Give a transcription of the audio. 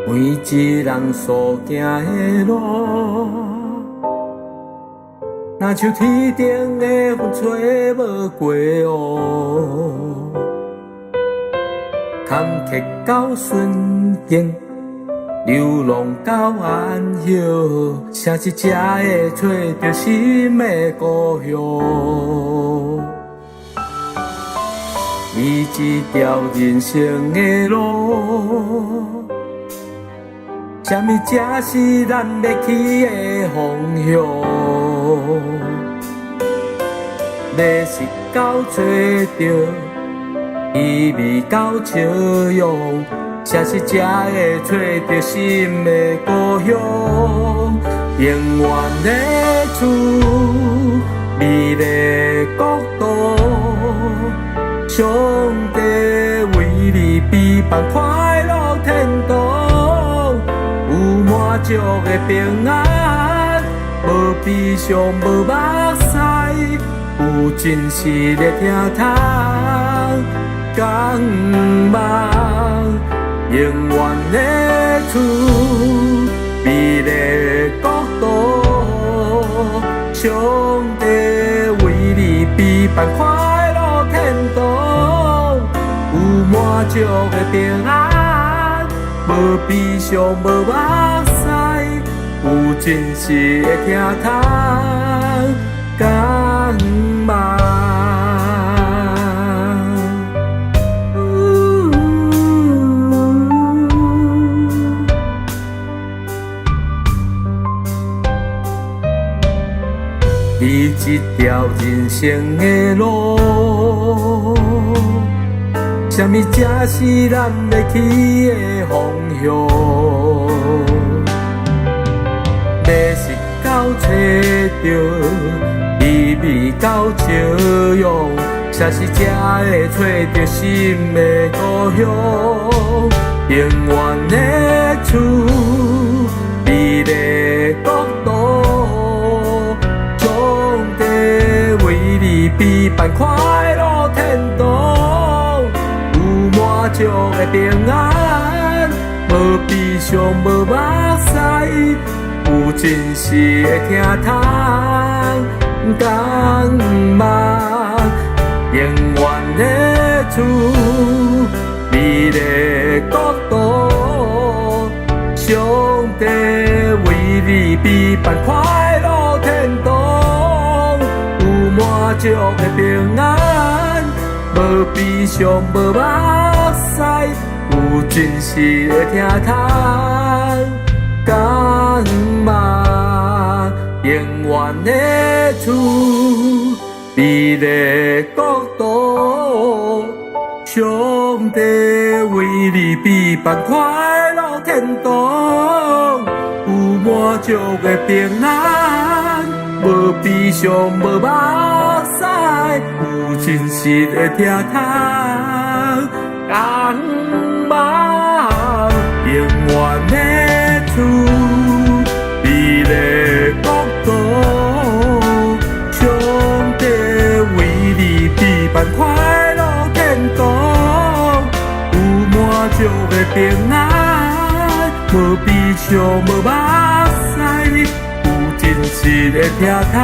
每一人所行的路，若像天顶的风吹无过乌，坎坷到顺境，流浪到安歇，啥一才会找到心的故乡？每一条人生的路，什么才是咱要去的方向？要是到找到意味到笑容，啥时才会找到心的故乡？永远的厝，美丽国度，上帝为你备办快乐天堂，有满足的平安，无悲伤，无目屎，有真实的听通，港梦永远的厝，美丽国度，上帝为你备办快乐天堂，有满足的平安，无悲伤，无目屎，有真实的听通，港梦。你一条人生的路，什么才是咱要去的方向？要是到找到意味到笑容，啥时才会找到心的故乡？永远的厝，美丽国度，备办快乐天堂，有满足的平安，无悲伤，无目屎，有真实的听通，港梦永远的厝，美丽国度，上帝为你备办快乐天堂，满足的平安，无悲伤，无目屎，有真实的听通，港梦永远的厝，美丽国度，上帝为你备办快乐天堂，有满足的平安，无悲伤，无目屎，有真实的听通，港梦永远的厝，美丽国度，上帝为你备办快乐天堂，有满足的平安，无悲伤，无目屎，真实的听通。